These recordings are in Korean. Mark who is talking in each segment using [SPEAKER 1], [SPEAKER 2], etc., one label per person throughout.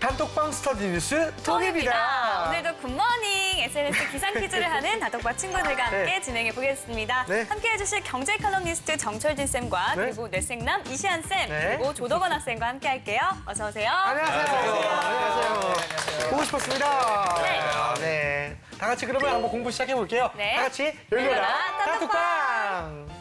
[SPEAKER 1] 단톡방 스터디 뉴스 톡입니다.
[SPEAKER 2] 오늘도 굿모닝 SNS 기상 퀴즈를 하는 단톡방 친구들과 함께 진행해 보겠습니다.
[SPEAKER 1] 네.
[SPEAKER 2] 함께 해주실 경제 칼럼니스트 정철진 쌤과
[SPEAKER 1] 네.
[SPEAKER 2] 그리고 뇌생남 이시안 쌤
[SPEAKER 1] 네.
[SPEAKER 2] 그리고 조덕원 학생과 함께 할게요. 어서 오세요.
[SPEAKER 1] 안녕하세요. 안녕하세요. 보고 싶었습니다.
[SPEAKER 2] 네.
[SPEAKER 1] 네. 다 같이 그러면 한번 공부 시작해 볼게요.
[SPEAKER 2] 네.
[SPEAKER 1] 다 같이 열려라
[SPEAKER 2] 열려라,
[SPEAKER 1] 단톡방.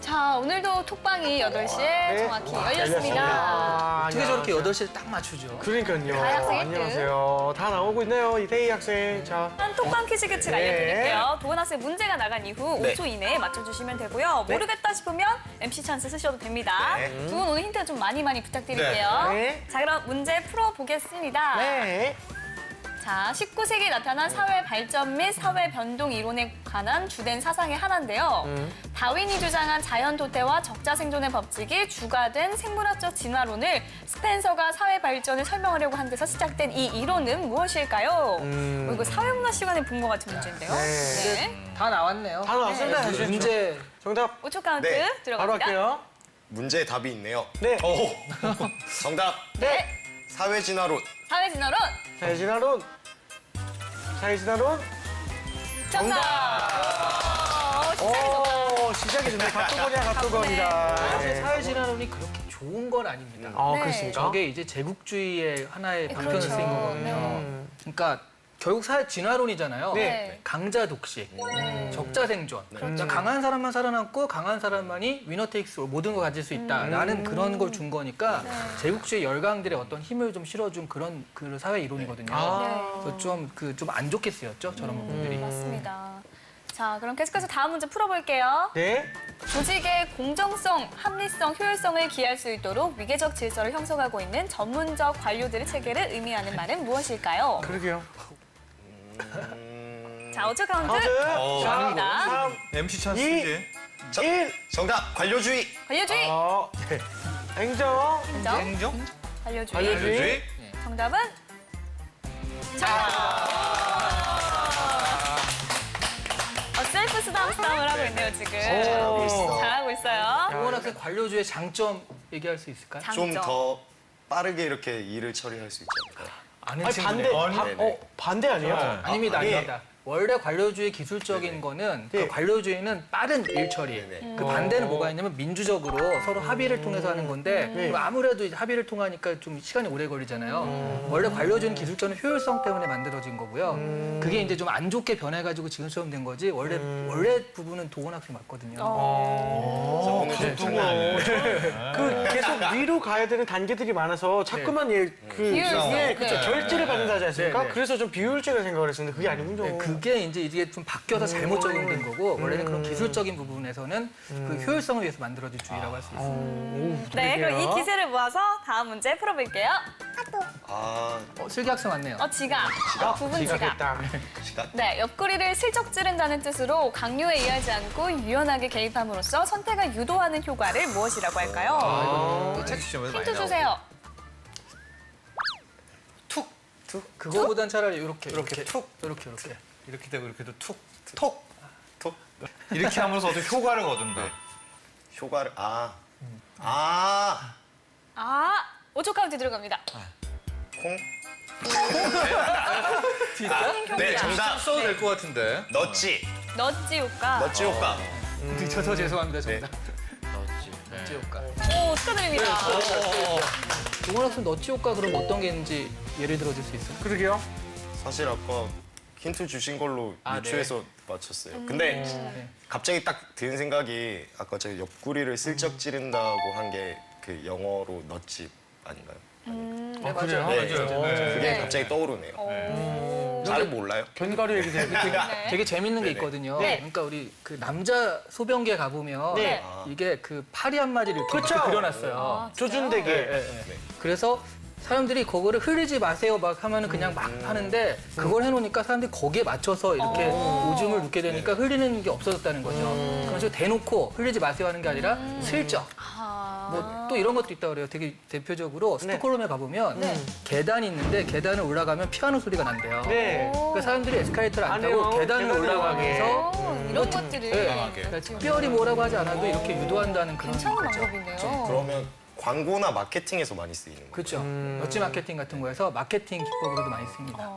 [SPEAKER 2] 자, 오늘도 톡방이 8시에 정확히 열렸습니다.
[SPEAKER 1] 아,
[SPEAKER 3] 어떻게 저렇게 8시에 딱 맞추죠?
[SPEAKER 1] 그러니까요.
[SPEAKER 2] 다혜 학생 일등.
[SPEAKER 1] 안녕하세요. 다 나오고 있네요. 이태희 학생. 자.
[SPEAKER 2] 톡방 퀴즈 규칙
[SPEAKER 1] 네.
[SPEAKER 2] 알려드릴게요. 도원 학생 문제가 나간 이후
[SPEAKER 4] 네.
[SPEAKER 2] 5초 이내에 맞춰주시면 되고요. 모르겠다 싶으면 MC 찬스 쓰셔도 됩니다.
[SPEAKER 4] 네.
[SPEAKER 2] 두 분 오늘 힌트 좀 많이 부탁드릴게요.
[SPEAKER 1] 네.
[SPEAKER 2] 자, 그럼 문제 풀어보겠습니다.
[SPEAKER 1] 네.
[SPEAKER 2] 자, 19세기에 나타난 사회 발전 및 사회 변동 이론에 관한 주된 사상의 하나인데요. 다윈이 주장한 자연 도태와 적자 생존의 법칙이 주가 된 생물학적 진화론을 스펜서가 사회 발전을 설명하려고 한 데서 시작된 이 이론은 무엇일까요? 이거 사회문화 시간에 본 것 같은 문제인데요.
[SPEAKER 1] 네.
[SPEAKER 2] 네.
[SPEAKER 3] 다 나왔네요.
[SPEAKER 1] 다 나왔습니다.
[SPEAKER 3] 네. 문제
[SPEAKER 1] 정답
[SPEAKER 2] 5초 카운트
[SPEAKER 4] 네.
[SPEAKER 1] 바로
[SPEAKER 2] 들어갑니다.
[SPEAKER 1] 할게요.
[SPEAKER 4] 문제의 답이 있네요.
[SPEAKER 1] 네.
[SPEAKER 4] 오. 정답.
[SPEAKER 2] 네.
[SPEAKER 4] 사회진화론.
[SPEAKER 2] 사회 진화론
[SPEAKER 1] 사회진화론. 사회진화론.
[SPEAKER 2] 정답.
[SPEAKER 1] 오, 시작이 좋네. 각도건이야, 각도건이다.
[SPEAKER 3] 사실 사회진화론이 그렇게 좋은 건 아닙니다.
[SPEAKER 1] 아,
[SPEAKER 2] 네.
[SPEAKER 1] 그렇습니까?
[SPEAKER 3] 저게 이제 제국주의의 하나의 방편을
[SPEAKER 2] 그렇죠.
[SPEAKER 3] 쓰인 거거든요. 그러니까 결국 사회 진화론이잖아요.
[SPEAKER 1] 네.
[SPEAKER 3] 강자 독식, 적자 생존. 그러니까 강한 사람만 살아남고 강한 사람만이 위너 테이크스 모든 걸 가질 수 있다라는 그런 걸 준 거니까 제국주의 열강들의 어떤 힘을 좀 실어준 그런 그 사회 이론이거든요. 그래서 좀 안 좋게 쓰였죠, 저런 부분들이.
[SPEAKER 2] 맞습니다. 자, 그럼 계속해서 다음 문제 풀어볼게요.
[SPEAKER 1] 네.
[SPEAKER 2] 조직의 공정성, 합리성, 효율성을 기할 수 있도록 위계적 질서를 형성하고 있는 전문적 관료들의 체계를 의미하는 말은 무엇일까요?
[SPEAKER 1] 그러게요.
[SPEAKER 2] 자, 5초 카운트
[SPEAKER 1] 카운트.
[SPEAKER 2] 갑니다.
[SPEAKER 1] 3,
[SPEAKER 5] MC 찬스
[SPEAKER 1] 2,
[SPEAKER 5] 이제.
[SPEAKER 1] 1.
[SPEAKER 4] 정답. 관료주의.
[SPEAKER 2] 관료주의.
[SPEAKER 1] 네. 행정.
[SPEAKER 2] 인정.
[SPEAKER 5] 행정?
[SPEAKER 2] 관료주의.
[SPEAKER 1] 관료주의.
[SPEAKER 2] 정답은 정답. 셀프 스담스담을 하고 있네요, 지금.
[SPEAKER 1] 오.
[SPEAKER 2] 잘하고 있어요.
[SPEAKER 3] 동원 학생 관료주의 장점 얘기할 수 있을까요?
[SPEAKER 4] 좀 더 빠르게 이렇게 일을 처리할 수 있지 않을까요?
[SPEAKER 3] 아는
[SPEAKER 1] 아니,
[SPEAKER 3] 친구들.
[SPEAKER 1] 반대 아니에요?
[SPEAKER 3] 아닙니다,
[SPEAKER 1] 예.
[SPEAKER 3] 아닙니다. 원래 관료주의 기술적인 거는
[SPEAKER 1] 네.
[SPEAKER 3] 그 관료주의는 빠른 일 처리. 그 반대는 뭐가 있냐면 민주적으로 서로 합의를 통해서 하는 건데 그럼 아무래도 이제 합의를 통하니까 좀 시간이 오래 걸리잖아요. 원래 관료주의는 기술적인 효율성 때문에 만들어진 거고요. 그게 이제 좀 안 좋게 변해가지고 지금처럼 된 거지 원래 부분은 도원 학생 맞거든요.
[SPEAKER 4] 오늘 좀 장난 아니에요.
[SPEAKER 1] 그 계속 위로 가야 되는 단계들이 많아서 자꾸만 그쵸, 결제를 받는다 하지 않습니까?
[SPEAKER 3] 네, 네.
[SPEAKER 1] 그래서 좀 비효율적인 생각을 했었는데 그게 아니군요.
[SPEAKER 3] 네, 그게 이제 좀 바뀌어서 잘못 적용된 거고 원래는 그런 기술적인 부분에서는 그 효율성을 위해서 만들어진 주의라고 할 수 있습니다.
[SPEAKER 2] 네, 그럼 이 기세를 모아서 다음 문제 풀어볼게요.
[SPEAKER 4] 아,
[SPEAKER 3] 슬기 학생 왔네요.
[SPEAKER 2] 지갑. 부분 지갑.
[SPEAKER 1] 지각했다.
[SPEAKER 4] 시간.
[SPEAKER 2] 네, 옆구리를 슬쩍 찌른다는 뜻으로 강요에 의하지 않고 유연하게 개입함으로써 선택을 유도하는 효과를 무엇이라고 할까요?
[SPEAKER 5] 또 책 시험에서 많이
[SPEAKER 2] 힌트
[SPEAKER 5] 나오고.
[SPEAKER 2] 주세요.
[SPEAKER 3] 그거보단 차라리 이렇게
[SPEAKER 5] 툭.
[SPEAKER 3] 이렇게
[SPEAKER 5] 이렇게 되고 이렇게 툭. 톡. 톡. 이렇게 하면서 어떤 효과를 거둔다.
[SPEAKER 4] 효과를
[SPEAKER 2] 아, 5초 카운트 들어갑니다.
[SPEAKER 4] 콩.
[SPEAKER 3] 진짜?
[SPEAKER 4] 네, 정답.
[SPEAKER 5] 써도 될 것 같은데.
[SPEAKER 4] 넛지.
[SPEAKER 2] 넛지 효과.
[SPEAKER 4] 넛지 효과.
[SPEAKER 3] 저서 죄송합니다 정답.
[SPEAKER 5] 넣었지.
[SPEAKER 3] 너치 효과.
[SPEAKER 2] 오, 축하드립니다.
[SPEAKER 3] 동원 학생 너치 효과 그럼 어떤 게 있는지 예를 들어줄 수 있어요?
[SPEAKER 1] 그러게요.
[SPEAKER 4] 사실 아까 힌트 주신 걸로 유추해서 맞췄어요. 근데 갑자기 딱 드는 생각이 아까 제가 옆구리를 슬쩍 찌른다고 한 게 그 영어로 넛집 아닌가요?
[SPEAKER 3] 네,
[SPEAKER 1] 그래요?
[SPEAKER 3] 맞아요.
[SPEAKER 4] 네,
[SPEAKER 5] 맞아요.
[SPEAKER 4] 그게
[SPEAKER 2] 네.
[SPEAKER 4] 갑자기 떠오르네요.
[SPEAKER 2] 오.
[SPEAKER 4] 잘 몰라요?
[SPEAKER 1] 견과류 얘기 되게
[SPEAKER 3] 되게 재밌는 게
[SPEAKER 4] 네네.
[SPEAKER 3] 있거든요.
[SPEAKER 2] 네.
[SPEAKER 3] 그러니까 우리 그 남자 소변기에 가보면
[SPEAKER 1] 네.
[SPEAKER 3] 이게 그 파리 한 마리를 이렇게
[SPEAKER 1] 그쵸?
[SPEAKER 3] 그려놨어요.
[SPEAKER 1] 조준되게.
[SPEAKER 3] 네. 그래서 사람들이 그거를 흐르지 마세요 막 하면은 그냥 막 하는데 그걸 해놓으니까 사람들이 거기에 맞춰서 이렇게 오줌을 눕게 되니까 흘리는 게 없어졌다는 거죠. 그래서 대놓고 흘리지 마세요 하는 게 아니라 슬쩍. 뭐 또 이런 것도 있다고 그래요. 되게 대표적으로 스톡홀름에 가보면 계단이 있는데 계단을 올라가면 피아노 소리가 난대요.
[SPEAKER 1] 네.
[SPEAKER 3] 그러니까 사람들이 에스컬레이터를 안
[SPEAKER 1] 안
[SPEAKER 3] 타고
[SPEAKER 1] 해요.
[SPEAKER 3] 계단을
[SPEAKER 1] 계단을
[SPEAKER 3] 올라가기 위해서
[SPEAKER 2] 이런 것들을
[SPEAKER 3] 그러니까 특별히 뭐라고 하지 않아도 이렇게 유도한다는 그런
[SPEAKER 2] 괜찮은
[SPEAKER 3] 거죠.
[SPEAKER 2] 방법이네요.
[SPEAKER 4] 그러면 광고나 마케팅에서 많이 쓰이는 거예요.
[SPEAKER 3] 그렇죠. 멋지 마케팅 같은 거에서 마케팅 기법으로도 많이 씁니다.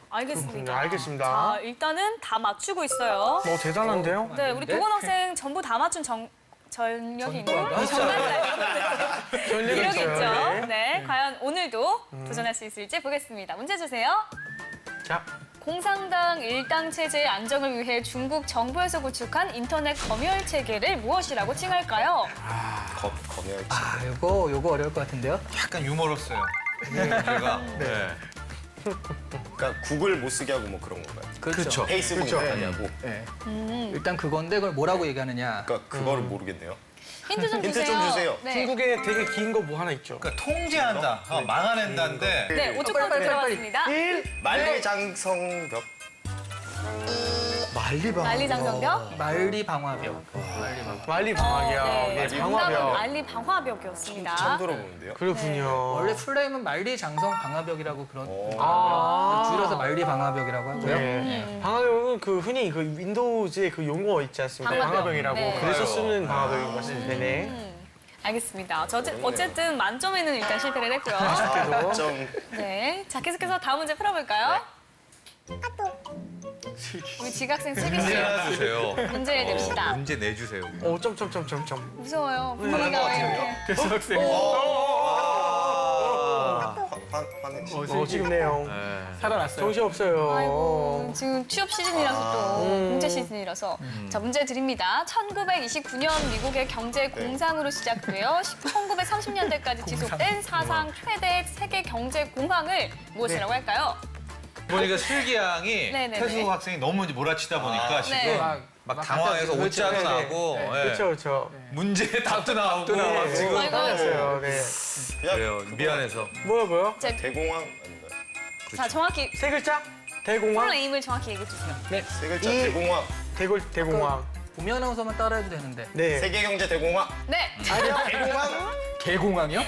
[SPEAKER 2] 알겠습니다.
[SPEAKER 1] 알겠습니다.
[SPEAKER 2] 자, 일단은 다 맞추고 있어요.
[SPEAKER 1] 대단한데요?
[SPEAKER 2] 네, 우리 도건 학생 전부 다 맞춘 전력이 있는
[SPEAKER 1] 전력이
[SPEAKER 2] 기록이
[SPEAKER 1] 있어요.
[SPEAKER 2] 있죠. 네, 과연 오늘도 도전할 수 있을지 보겠습니다. 문제 주세요.
[SPEAKER 1] 자,
[SPEAKER 2] 공산당 일당 체제의 안정을 위해 중국 정부에서 구축한 인터넷 검열 체계를 무엇이라고 칭할까요?
[SPEAKER 4] 검열치.
[SPEAKER 3] 아, 요거 어려울 것 같은데요?
[SPEAKER 5] 약간 유머러스요. 문제가. 네.
[SPEAKER 4] 그러니까 구글 못 쓰게 하고 뭐 그런 건가요?
[SPEAKER 5] 그렇죠.
[SPEAKER 4] 페이스북 못 하게 하고.
[SPEAKER 3] 네. 일단 그건데 그걸 뭐라고 얘기하느냐?
[SPEAKER 4] 그러니까 그거를 모르겠네요.
[SPEAKER 2] 힌트 좀
[SPEAKER 4] 힌트
[SPEAKER 2] 주세요.
[SPEAKER 4] 좀 주세요.
[SPEAKER 2] 네,
[SPEAKER 1] 중국에 되게 긴 거 뭐 하나 있죠?
[SPEAKER 5] 그러니까 통제한다, 막아낸다인데
[SPEAKER 2] 네 5초
[SPEAKER 3] 빨리,
[SPEAKER 2] 카운트
[SPEAKER 3] 빨리, 빨리.
[SPEAKER 2] 들어갔습니다.
[SPEAKER 1] 1.
[SPEAKER 4] 만리장성벽.
[SPEAKER 1] 만리방.
[SPEAKER 2] 만리장성벽?
[SPEAKER 3] 말리 방화벽.
[SPEAKER 1] 만리 방화벽.
[SPEAKER 2] 네,
[SPEAKER 1] 네,
[SPEAKER 2] 정답은
[SPEAKER 1] 방화벽.
[SPEAKER 2] 만리 방화벽이었습니다.
[SPEAKER 4] 처음 들어보는데요.
[SPEAKER 1] 그렇군요.
[SPEAKER 3] 원래 풀네임은 말리 장성 방화벽이라고 그런
[SPEAKER 1] 아.
[SPEAKER 3] 줄여서 말리 방화벽이라고 하고요.
[SPEAKER 1] 네. 방화벽은 그 흔히 그 윈도우즈의 그 용어 있지 않습니까?
[SPEAKER 2] 방화벽.
[SPEAKER 1] 방화벽이라고.
[SPEAKER 2] 네.
[SPEAKER 1] 그래서 쓰는 방화벽인 것 같습니다. 네.
[SPEAKER 2] 알겠습니다. 어쨌든 만점에는 일단 실패를 했고요.
[SPEAKER 1] 그래도
[SPEAKER 4] 좀
[SPEAKER 2] 네, 자 계속해서 다음 문제 풀어볼까요? 우리 지각생
[SPEAKER 5] 문제
[SPEAKER 2] 슬기씨
[SPEAKER 5] 하나 주세요.
[SPEAKER 2] 문제를 냅시다.
[SPEAKER 5] 문제 내주세요.
[SPEAKER 1] 점점점점점.
[SPEAKER 2] 무서워요. 분위기가 왜 이렇게.
[SPEAKER 1] 그래서 학생. 지금네요.
[SPEAKER 3] 살아났어요.
[SPEAKER 1] 정신 없어요.
[SPEAKER 2] 아이고, 지금 취업 시즌이라서 또 공채 시즌이라서. 자, 문제 드립니다. 1929년 미국의 경제 공상으로 시작되어 1930년대까지 지속된 사상 최대 세계 경제 공황을 무엇이라고 할까요?
[SPEAKER 5] 보니까 슬기 양이
[SPEAKER 2] 네네네.
[SPEAKER 5] 태수 학생이 너무 몰아치다 보니까 지금
[SPEAKER 2] 네.
[SPEAKER 5] 막 당황해서
[SPEAKER 3] 그렇죠.
[SPEAKER 5] 오자도
[SPEAKER 1] 네, 네.
[SPEAKER 5] 나고 예.
[SPEAKER 1] 그렇죠, 그렇죠.
[SPEAKER 5] 문제에 답도 나오고
[SPEAKER 1] 네.
[SPEAKER 5] 막 지금
[SPEAKER 2] 아이고.
[SPEAKER 1] 알았어요. 네.
[SPEAKER 5] 그래요. 미안해서.
[SPEAKER 1] 뭐요?
[SPEAKER 2] 자,
[SPEAKER 4] 대공황 아닌가요?
[SPEAKER 2] 자, 정확히
[SPEAKER 1] 세 글자? 대공황?
[SPEAKER 2] 풀네임을 정확히 얘기해 주세요.
[SPEAKER 4] 세 글자 대공황.
[SPEAKER 1] 대공황.
[SPEAKER 3] 봄이 아나운서만 따라해도 되는데.
[SPEAKER 1] 네.
[SPEAKER 4] 세계경제 대공황.
[SPEAKER 2] 네,
[SPEAKER 1] 아니요.
[SPEAKER 4] 대공황.
[SPEAKER 3] 개공항이요?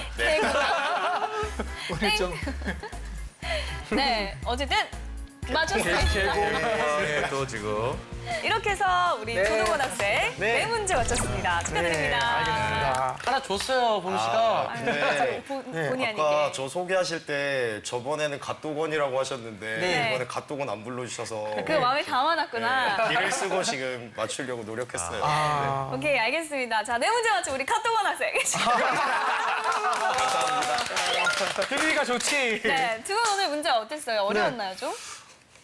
[SPEAKER 3] 오늘 좀
[SPEAKER 2] 네, 어쨌든 맞췄습니다.
[SPEAKER 5] 네, 또 지금
[SPEAKER 2] 이렇게 해서 우리 조동원 학생
[SPEAKER 1] 네.
[SPEAKER 2] 네 문제 맞췄습니다. 축하드립니다.
[SPEAKER 1] 알겠습니다. 하나 줬어요, 범 씨가.
[SPEAKER 4] 네.
[SPEAKER 2] 본의
[SPEAKER 4] 아까
[SPEAKER 2] 아니게.
[SPEAKER 4] 저 소개하실 때 저번에는 갓도건이라고 하셨는데
[SPEAKER 1] 네.
[SPEAKER 4] 이번에 갓도건 안 불러주셔서
[SPEAKER 2] 그 마음에 담아놨구나.
[SPEAKER 4] 길을 쓰고 지금 맞추려고 노력했어요.
[SPEAKER 1] 아.
[SPEAKER 2] 오케이, 알겠습니다. 자, 네 문제 맞춘 우리 카톡원 학생.
[SPEAKER 1] 분위기가 좋지.
[SPEAKER 2] 네, 두 분 오늘 문제 어땠어요? 어려웠나요, 좀?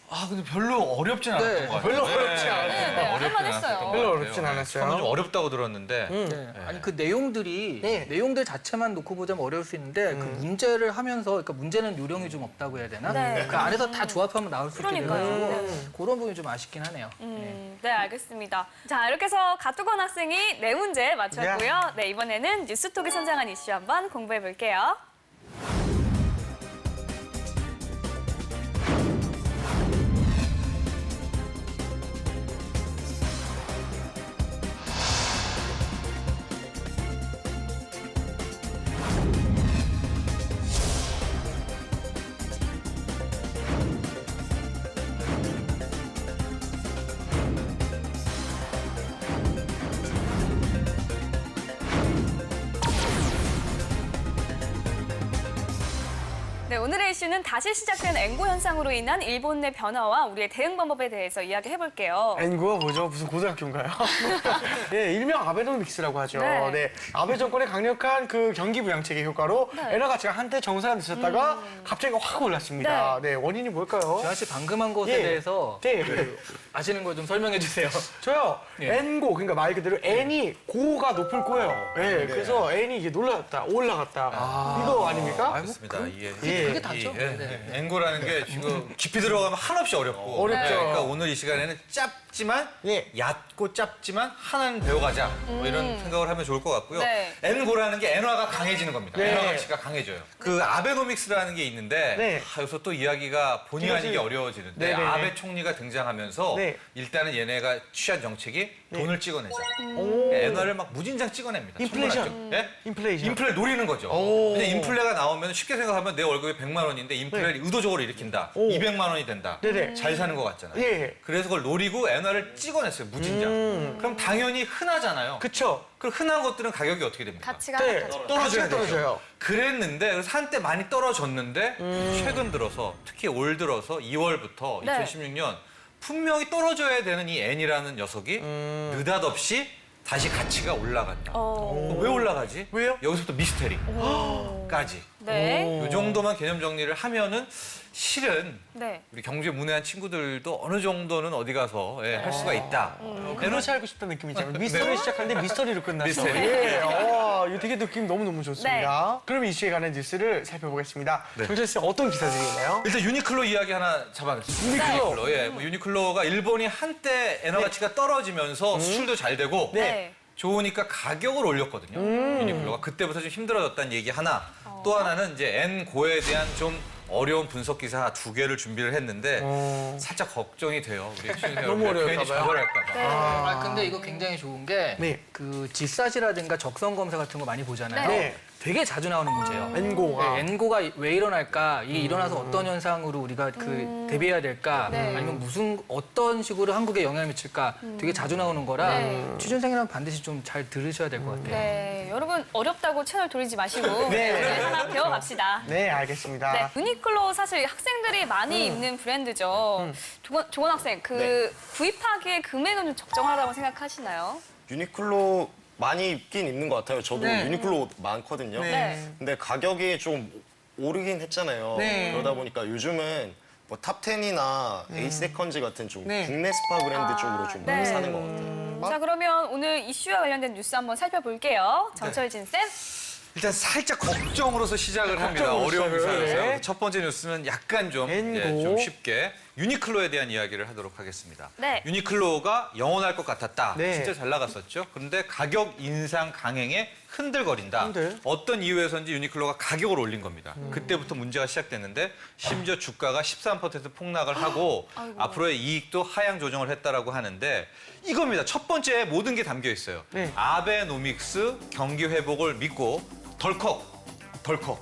[SPEAKER 5] 아 근데 별로 어렵진 않았던
[SPEAKER 3] 네,
[SPEAKER 5] 것 같아요.
[SPEAKER 1] 별로 어렵지 않았어요.
[SPEAKER 2] 네, 할만했어요.
[SPEAKER 1] 별로 어렵진 않았어요.
[SPEAKER 5] 처음에 좀 어렵다고 들었는데
[SPEAKER 3] 네. 아니 그 내용들이
[SPEAKER 1] 네.
[SPEAKER 3] 내용들 자체만 놓고 보자면 어려울 수 있는데 그 문제를 하면서 그러니까 문제는 요령이 좀 없다고 해야 되나?
[SPEAKER 2] 네.
[SPEAKER 3] 그 안에서 다 조합하면 나올 수 있게
[SPEAKER 2] 그러니까요.
[SPEAKER 3] 돼가지고 그런 부분이 좀 아쉽긴 하네요.
[SPEAKER 2] 네, 알겠습니다. 자, 이렇게 해서 가뚜건 학생이 네 문제 맞췄고요. 네, 이번에는 뉴스톡이 선정한 이슈 한번 공부해 볼게요. 네, 오늘의 이슈는 다시 시작된 앵고 현상으로 인한 일본 내 변화와 우리의 대응 방법에 대해서 이야기해 볼게요.
[SPEAKER 1] 앵구가 뭐죠? 무슨 고등학교인가요? 네, 일명 아베노믹스라고 하죠.
[SPEAKER 2] 네.
[SPEAKER 1] 네. 아베 정권의 강력한 그 경기 부양책의 효과로 엔화 가치가 한때 정상에 있었다가 갑자기 확 올랐습니다. 네. 원인이 뭘까요?
[SPEAKER 3] 재환 씨 방금 한 것에
[SPEAKER 1] 예.
[SPEAKER 3] 대해서
[SPEAKER 1] 네.
[SPEAKER 3] 아시는 거 좀 설명해 주세요.
[SPEAKER 1] 저요.
[SPEAKER 3] 예.
[SPEAKER 1] N고 그러니까 말 그대로 N이 고가 높을 거예요. 네. 그래서 N이 이게 올라갔다. 이거 아닙니까?
[SPEAKER 5] 알겠습니다. 이게
[SPEAKER 3] 그게 다죠.
[SPEAKER 5] 앵고라는 게 지금 깊이 들어가면 한없이 어렵고
[SPEAKER 1] 어렵죠.
[SPEAKER 5] 그러니까 오늘 이 시간에는 짧지만
[SPEAKER 1] 예.
[SPEAKER 5] 얕고 짧지만 하나는 배워가자 뭐 이런 생각을 하면 좋을 것 같고요.
[SPEAKER 2] 네.
[SPEAKER 5] 엔고라는 게 엔화가 강해지는 겁니다.
[SPEAKER 1] 네.
[SPEAKER 5] 엔화 가치가 강해져요. 그 아베노믹스라는 게 있는데
[SPEAKER 1] 네.
[SPEAKER 5] 여기서 또 이야기가 본의 아니게
[SPEAKER 1] 길어지네.
[SPEAKER 5] 어려워지는데
[SPEAKER 1] 네, 네, 네.
[SPEAKER 5] 아베 총리가 등장하면서
[SPEAKER 1] 네.
[SPEAKER 5] 일단은 얘네가 취한 정책이 돈을 찍어내자.
[SPEAKER 1] 오.
[SPEAKER 5] 엔화를 막 무진장 찍어냅니다.
[SPEAKER 1] 인플레이션.
[SPEAKER 5] 천문학적. 예?
[SPEAKER 1] 인플레이션.
[SPEAKER 5] 인플레를 노리는 거죠.
[SPEAKER 1] 오.
[SPEAKER 5] 근데 인플레가 나오면 쉽게 생각하면 내 월급이 100만 원인데 인플레를 의도적으로 일으킨다.
[SPEAKER 1] 오.
[SPEAKER 5] 200만 원이 된다.
[SPEAKER 1] 네네.
[SPEAKER 5] 잘 사는 것 같잖아요.
[SPEAKER 1] 예.
[SPEAKER 5] 그래서 그걸 노리고 엔화를 찍어냈어요. 무진장. 그럼 당연히 흔하잖아요.
[SPEAKER 1] 그쵸.
[SPEAKER 5] 그럼 흔한 것들은 가격이 어떻게 됩니까?
[SPEAKER 2] 가치가
[SPEAKER 1] 네.
[SPEAKER 2] 낮아져.
[SPEAKER 5] 떨어져야 되죠.
[SPEAKER 1] 떨어져요.
[SPEAKER 5] 그랬는데 그래서 한때 많이 떨어졌는데 최근 들어서 특히 올 들어서 2월부터
[SPEAKER 2] 네.
[SPEAKER 5] 2016년 분명히 떨어져야 되는 이 N이라는 녀석이 느닷없이 다시 가치가 올라간다. 왜 올라가지?
[SPEAKER 1] 왜요?
[SPEAKER 5] 여기서부터 미스테리까지.
[SPEAKER 2] 네.
[SPEAKER 5] 이 정도만 개념 정리를 하면은 실은
[SPEAKER 2] 네.
[SPEAKER 5] 우리 경제 문외한 친구들도 어느 정도는 어디 가서 할 수가 있다.
[SPEAKER 1] 그것이 알고 싶다는 느낌이잖아요. 미스터리 시작하는데 미스터리로 끝났어.
[SPEAKER 5] 미스터리.
[SPEAKER 1] 예. 이거 되게 느낌 너무너무 좋습니다. 그럼 이슈에 관한 뉴스를 살펴보겠습니다.
[SPEAKER 5] 네.
[SPEAKER 1] 정철 씨 어떤 기사들이 있나요?
[SPEAKER 5] 일단 유니클로 이야기 하나 잡아냈습니다.
[SPEAKER 1] 유니클로.
[SPEAKER 5] 예, 뭐 유니클로가 일본이 한때 엔화 가치가 떨어지면서 수출도 잘 되고
[SPEAKER 2] 네.
[SPEAKER 5] 좋으니까 가격을 올렸거든요. 유니클로가 그때부터 좀 힘들어졌다는 얘기 하나. 또 하나는 이제 엔고에 대한 좀 어려운 분석 기사 2개를 준비를 했는데 살짝 걱정이 돼요. 우리 시청자
[SPEAKER 1] 너무
[SPEAKER 5] 여러분
[SPEAKER 1] 어려울까
[SPEAKER 5] 괜히
[SPEAKER 1] 봐요.
[SPEAKER 5] 좌절할까 봐.
[SPEAKER 2] 네.
[SPEAKER 3] 아, 근데 이거 굉장히 좋은 게
[SPEAKER 1] 네.
[SPEAKER 3] 그 지사지라든가 적성 검사 같은 거 많이 보잖아요.
[SPEAKER 1] 네.
[SPEAKER 3] 되게 자주 나오는 문제예요.
[SPEAKER 1] 엔고가.
[SPEAKER 3] 네, 엔고가 왜 일어날까? 이게 일어나서 어떤 현상으로 우리가 그 대비해야 될까?
[SPEAKER 2] 네.
[SPEAKER 3] 아니면 어떤 식으로 한국에 영향을 미칠까? 되게 자주 나오는 거라
[SPEAKER 2] 네.
[SPEAKER 3] 취준생이라면 반드시 좀 잘 들으셔야 될 것 같아요.
[SPEAKER 2] 네. 여러분 어렵다고 채널 돌리지 마시고
[SPEAKER 1] 네.
[SPEAKER 2] 네, 하나 배워갑시다.
[SPEAKER 1] 네, 알겠습니다.
[SPEAKER 2] 네, 유니클로 사실 학생들이 많이 입는 브랜드죠. 조건 학생, 구입하기에 금액은 좀 적정하다고 생각하시나요?
[SPEAKER 4] 유니클로 많이 입긴 입는 것 같아요. 저도
[SPEAKER 1] 네.
[SPEAKER 4] 유니클로 많거든요.
[SPEAKER 2] 네.
[SPEAKER 4] 근데 가격이 좀 오르긴 했잖아요.
[SPEAKER 1] 네.
[SPEAKER 4] 그러다 보니까 요즘은 뭐 탑10이나 에이세컨즈 같은 좀
[SPEAKER 1] 네.
[SPEAKER 4] 국내 스파 브랜드 쪽으로 좀 많이
[SPEAKER 2] 네.
[SPEAKER 4] 사는 것 같아요.
[SPEAKER 2] 자, 그러면 오늘 이슈와 관련된 뉴스 한번 살펴볼게요. 정철진 쌤.
[SPEAKER 5] 일단 살짝 걱정으로서 시작을 합니다.
[SPEAKER 1] 걱정으로
[SPEAKER 5] 어려운
[SPEAKER 1] 시작을,
[SPEAKER 5] 기사여서요.
[SPEAKER 1] 네.
[SPEAKER 5] 첫 번째 뉴스는 약간 좀,
[SPEAKER 1] 엔고.
[SPEAKER 5] 좀 쉽게 유니클로에 대한 이야기를 하도록 하겠습니다.
[SPEAKER 2] 네.
[SPEAKER 5] 유니클로가 영원할 것 같았다.
[SPEAKER 1] 네.
[SPEAKER 5] 진짜 잘 나갔었죠. 그런데 가격 인상 강행에 흔들거린다.
[SPEAKER 1] 흔들.
[SPEAKER 5] 어떤 이유에서인지 유니클로가 가격을 올린 겁니다. 그때부터 문제가 시작됐는데 심지어 주가가 13% 폭락을 하고 앞으로의 이익도 하향 조정을 했다라고 하는데 이겁니다. 첫 번째 모든 게 담겨 있어요.
[SPEAKER 1] 네.
[SPEAKER 5] 아베노믹스 경기 회복을 믿고 덜컥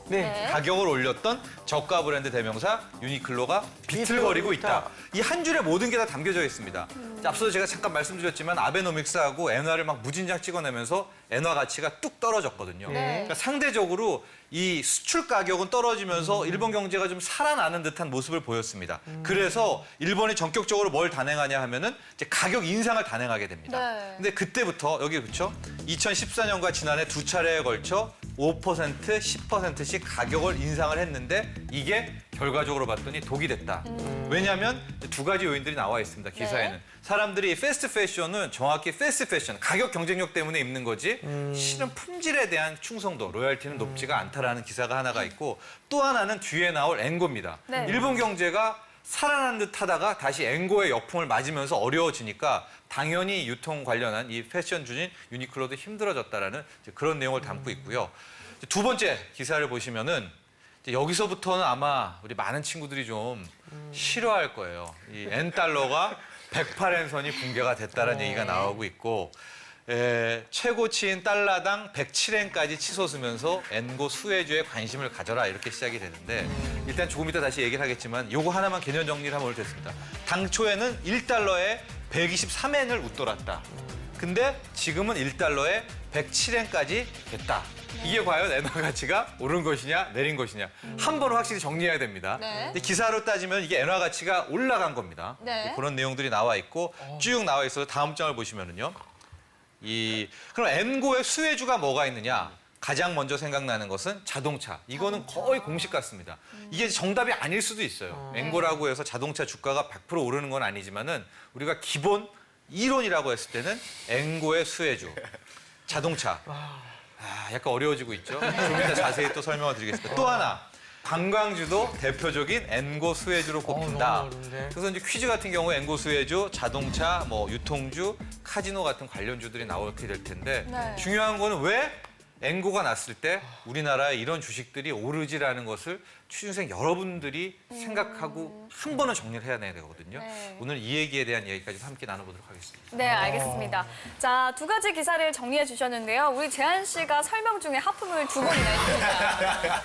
[SPEAKER 1] 네.
[SPEAKER 5] 가격을 올렸던 저가 브랜드 대명사 유니클로가 비틀거리고 있다. 이 한 줄에 모든 게 다 담겨져 있습니다. 자, 앞서도 제가 잠깐 말씀드렸지만 아베노믹스하고 엔화를 막 무진장 찍어내면서 엔화 가치가 뚝 떨어졌거든요. 그러니까 상대적으로 이 수출 가격은 떨어지면서 일본 경제가 좀 살아나는 듯한 모습을 보였습니다. 그래서 일본이 전격적으로 뭘 단행하냐 하면은 이제 가격 인상을 단행하게 됩니다.
[SPEAKER 2] 네.
[SPEAKER 5] 근데 그때부터 여기 그렇죠? 2014년과 지난해 2차례에 걸쳐 5%, 10%씩 가격을 인상을 했는데 이게 결과적으로 봤더니 독이 됐다. 왜냐하면 2가지 요인들이 나와 있습니다. 기사에는.
[SPEAKER 2] 네.
[SPEAKER 5] 사람들이 패스트 패션은 정확히 패스트 패션, 가격 경쟁력 때문에 입는 거지 실은 품질에 대한 충성도, 로열티는 높지가 않다라는 기사가 하나가 있고 또 하나는 뒤에 나올 엔고입니다.
[SPEAKER 2] 네.
[SPEAKER 5] 일본 경제가 살아난 듯 하다가 다시 엔고의 역풍을 맞으면서 어려워지니까 당연히 유통 관련한 이 패션 주진 유니클로도 힘들어졌다라는 이제 그런 내용을 담고 있고요. 두 번째 기사를 보시면은 이제 여기서부터는 아마 우리 많은 친구들이 좀 싫어할 거예요. 이 엔달러가 108엔선이 붕괴가 됐다는 얘기가 나오고 있고 최고치인 달러당 107엔까지 치솟으면서 엔고 수혜주에 관심을 가져라 이렇게 시작이 되는데 일단 조금 이따 다시 얘기를 하겠지만 요거 하나만 개념 정리를 하면 됐습니다. 당초에는 1달러에 123엔을 웃돌았다. 근데 지금은 1달러에 107엔까지 됐다. 이게 과연 엔화 가치가 오른 것이냐 내린 것이냐 한 번은 확실히 정리해야 됩니다.
[SPEAKER 2] 네.
[SPEAKER 5] 근데 기사로 따지면 이게 엔화 가치가 올라간 겁니다.
[SPEAKER 2] 네.
[SPEAKER 5] 그런 내용들이 나와 있고 쭉 나와 있어서 다음 장을 보시면은요. 그럼 엔고의 수혜주가 뭐가 있느냐? 가장 먼저 생각나는 것은 자동차. 이거는 거의 공식 같습니다. 이게 정답이 아닐 수도 있어요. 엔고라고 해서 자동차 주가가 100% 오르는 건 아니지만은 우리가 기본 이론이라고 했을 때는 엔고의 수혜주. 자동차. 약간 어려워지고 있죠. 좀 이따 자세히 또 설명을 드리겠습니다. 또 하나. 관광주도 대표적인 엔고 수혜주로 꼽힌다.
[SPEAKER 1] 너무 어려운데.
[SPEAKER 5] 그래서 이제 퀴즈 같은 경우에 엔고 수혜주, 자동차, 뭐 유통주, 카지노 같은 관련주들이 나오게 될 텐데
[SPEAKER 2] 네.
[SPEAKER 5] 중요한 거는 왜 엔고가 났을 때 우리나라에 이런 주식들이 오르지라는 것을 취준생 여러분들이 생각하고 한 번은 정리를 해야 되거든요.
[SPEAKER 2] 네.
[SPEAKER 5] 오늘 이 얘기에 대한 이야기까지 함께 나눠보도록 하겠습니다.
[SPEAKER 2] 네, 알겠습니다. 자, 두 가지 기사를 정리해 주셨는데요. 우리 재한 씨가 설명 중에 하품을 두 번이나 했습니다.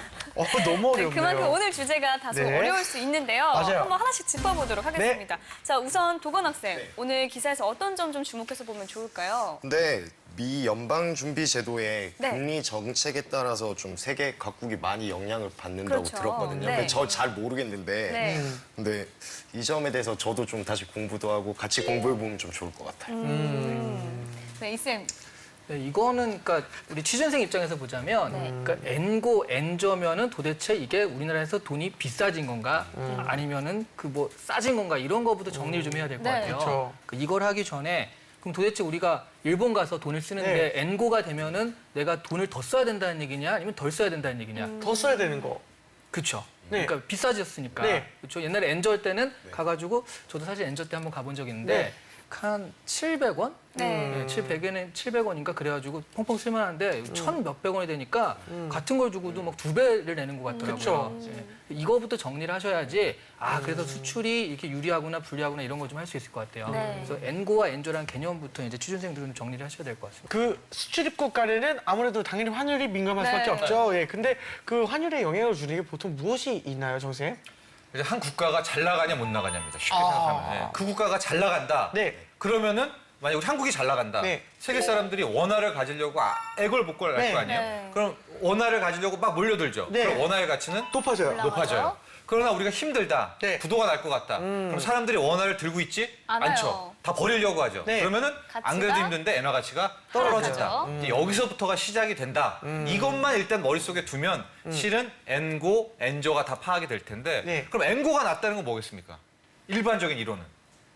[SPEAKER 1] 너무
[SPEAKER 2] 네,
[SPEAKER 1] 어렵네요.
[SPEAKER 2] 그만큼 오늘 주제가 다소
[SPEAKER 1] 네.
[SPEAKER 2] 어려울 수 있는데요.
[SPEAKER 1] 맞아요.
[SPEAKER 2] 한번 하나씩 짚어보도록 하겠습니다. 자, 우선 도건 학생, 오늘 기사에서 어떤 점 좀 주목해서 보면 좋을까요?
[SPEAKER 4] 근데 미 연방준비제도의
[SPEAKER 2] 네.
[SPEAKER 4] 금리 정책에 따라서 좀 세계 각국이 많이 영향을 받는다고
[SPEAKER 2] 그렇죠.
[SPEAKER 4] 들었거든요.
[SPEAKER 2] 네.
[SPEAKER 4] 저 잘 모르겠는데
[SPEAKER 2] 네.
[SPEAKER 4] 근데 이 점에 대해서 저도 좀 다시 공부도 하고 같이 공부해보면 좀 좋을 것 같아요.
[SPEAKER 2] 네, 이쌤.
[SPEAKER 3] 네, 이거는 그러니까 우리 취준생 입장에서 보자면
[SPEAKER 2] 네.
[SPEAKER 3] 그러니까 엔고 엔저면은 도대체 이게 우리나라에서 돈이 비싸진 건가 아니면은 그 뭐 싸진 건가 이런 거부터 정리를 좀 해야 될 것
[SPEAKER 2] 네.
[SPEAKER 3] 같아요.
[SPEAKER 1] 그렇죠.
[SPEAKER 3] 그 이걸 하기 전에 그럼 도대체 우리가 일본 가서 돈을 쓰는데 엔고가 되면은 내가 돈을 더 써야 된다는 얘기냐 아니면 덜 써야 된다는 얘기냐?
[SPEAKER 1] 더 써야 되는 거.
[SPEAKER 3] 그렇죠.
[SPEAKER 1] 네.
[SPEAKER 3] 그러니까 비싸졌으니까.
[SPEAKER 1] 네.
[SPEAKER 3] 그렇죠. 옛날에 엔저 때는 가가지고 저도 사실 엔저 때 한번 가본 적이 있는데
[SPEAKER 1] 네.
[SPEAKER 3] 한 700원?
[SPEAKER 2] 네.
[SPEAKER 3] 700원인가 그래가지고 펑펑 쓸만한데 1,몇백 원이 되니까 같은 걸 주고도 막 2배를 내는 것 같더라고요.
[SPEAKER 1] 그쵸.
[SPEAKER 3] 예. 이거부터 정리를 하셔야지 그래서 수출이 이렇게 유리하구나 불리하구나 이런 거 좀 할 수 있을 것 같아요.
[SPEAKER 2] 네.
[SPEAKER 3] 그래서 엔고와 엔저라는 개념부터 이제 취준생들은 정리를 하셔야 될 것 같습니다.
[SPEAKER 1] 그 수출입국 간에는 아무래도 당연히 환율이 민감할
[SPEAKER 2] 네.
[SPEAKER 1] 수밖에 없죠. 예. 근데 그 환율에 영향을 주는 게 보통 무엇이 있나요, 정쌤?
[SPEAKER 5] 이제 한 국가가 잘 나가냐 못 나가냐입니다. 쉽게
[SPEAKER 1] 아.
[SPEAKER 5] 생각하면. 예. 그 국가가 잘 나간다.
[SPEAKER 1] 네.
[SPEAKER 5] 그러면은 만약 우리 한국이 잘 나간다.
[SPEAKER 1] 네.
[SPEAKER 5] 세계 사람들이 원화를 가지려고 애걸복걸을 할
[SPEAKER 1] 네.
[SPEAKER 5] 거 아니에요.
[SPEAKER 2] 네.
[SPEAKER 5] 그럼 원화를 가지려고 막 몰려들죠.
[SPEAKER 1] 네.
[SPEAKER 5] 그럼 원화의 가치는
[SPEAKER 1] 높아져요.
[SPEAKER 2] 올라가죠.
[SPEAKER 5] 높아져요. 그러나 우리가 힘들다.
[SPEAKER 1] 네.
[SPEAKER 5] 부도가 날 것 같다. 그럼 사람들이 원화를 들고 있지?
[SPEAKER 2] 않아요.
[SPEAKER 5] 않죠. 다 버리려고 하죠.
[SPEAKER 1] 네.
[SPEAKER 5] 그러면은 안 그래도
[SPEAKER 2] 가치가
[SPEAKER 5] 힘든데 엔화 가치가
[SPEAKER 2] 떨어지죠.
[SPEAKER 5] 떨어진다. 이제 여기서부터가 시작이 된다. 이것만 일단 머릿속에 두면 실은 엔고, 엔저가 다 파악이 될 텐데
[SPEAKER 1] 네.
[SPEAKER 5] 그럼 엔고가 낮다는 건 뭐겠습니까? 일반적인 이론은.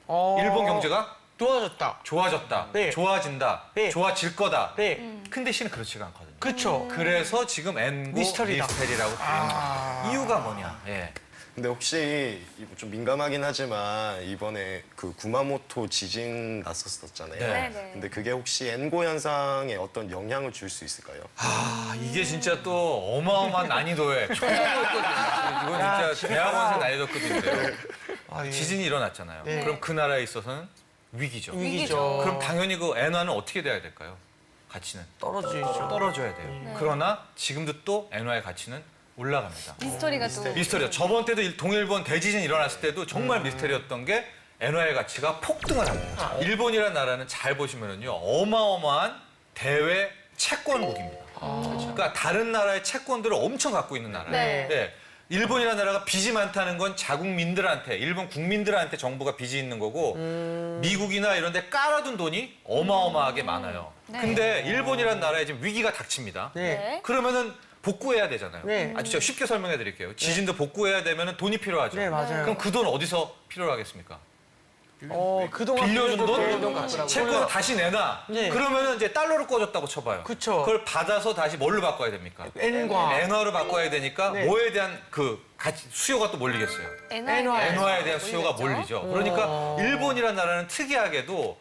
[SPEAKER 1] 어,
[SPEAKER 5] 일본 경제가
[SPEAKER 1] 좋아졌다.
[SPEAKER 5] 좋아졌다.
[SPEAKER 1] 네.
[SPEAKER 5] 좋아진다.
[SPEAKER 1] 네.
[SPEAKER 5] 좋아질 거다.
[SPEAKER 1] 네.
[SPEAKER 5] 근데 실은 그렇지가 않거든요.
[SPEAKER 1] 그렇죠.
[SPEAKER 5] 그래서 지금 엔고
[SPEAKER 1] 미스터리다.
[SPEAKER 5] 미스테리라고 부르는 거예요. 이유가 뭐냐? 예.
[SPEAKER 4] 근데 혹시 이거 좀 민감하긴 하지만 이번에 그 구마모토 지진 났었잖아요.
[SPEAKER 5] 네.
[SPEAKER 2] 네.
[SPEAKER 4] 근데 그게 혹시 엔고 현상에 어떤 영향을 줄 수 있을까요?
[SPEAKER 5] 아, 이게 진짜 또 어마어마한 난이도에 이건 진짜 대학원생 난이도급인데요.
[SPEAKER 1] 아, 예.
[SPEAKER 5] 지진이 일어났잖아요.
[SPEAKER 1] 네.
[SPEAKER 5] 그럼 그 나라에 있어서는 위기죠.
[SPEAKER 1] 위기죠.
[SPEAKER 5] 그럼 당연히 그 엔화는 어떻게 돼야 될까요? 가치는
[SPEAKER 1] 떨어지죠.
[SPEAKER 5] 떨어져야 돼요. 그러나 지금도 또 엔화의 가치는 올라갑니다.
[SPEAKER 2] 미스터리가 또.
[SPEAKER 5] 미스터리요. 저번 때도 동일본 대지진 일어났을 때도 정말 미스터리였던 게 엔화의 가치가 폭등을 합니다. 일본이라는 나라는 잘 보시면은요 어마어마한 대외 채권국입니다. 그러니까 다른 나라의 채권들을 엄청 갖고 있는 나라예요.
[SPEAKER 2] 네.
[SPEAKER 5] 네. 일본이라는 나라가 빚이 많다는 건 자국민들한테, 일본 국민들한테 정부가 빚이 있는 거고 미국이나 이런 데 깔아둔 돈이 어마어마하게 많아요.
[SPEAKER 2] 네.
[SPEAKER 5] 근데 일본이라는 나라에 지금 위기가 닥칩니다.
[SPEAKER 1] 네.
[SPEAKER 2] 네.
[SPEAKER 5] 그러면 복구해야 되잖아요.
[SPEAKER 1] 네.
[SPEAKER 5] 아주 제가 쉽게 설명해 드릴게요. 지진도 복구해야 되면은 돈이 필요하죠.
[SPEAKER 1] 네, 맞아요.
[SPEAKER 5] 그럼 그 돈 어디서 필요로 하겠습니까?
[SPEAKER 1] 그동안
[SPEAKER 5] 빌려준 돈?
[SPEAKER 3] 갚으라고.
[SPEAKER 5] 채권을 다시 내놔.
[SPEAKER 1] 네.
[SPEAKER 5] 그러면은 이제 달러로 꺼졌다고 쳐봐요.
[SPEAKER 1] 그쵸.
[SPEAKER 5] 그걸 받아서 다시 뭘로 바꿔야 됩니까?
[SPEAKER 1] 엔과
[SPEAKER 5] 엔화로 바꿔야 되니까
[SPEAKER 1] 네.
[SPEAKER 5] 뭐에 대한 그 가치, 수요가 또 몰리겠어요. 엔화에 대한 수요가 몰리죠. 그러니까 일본이라는 나라는 특이하게도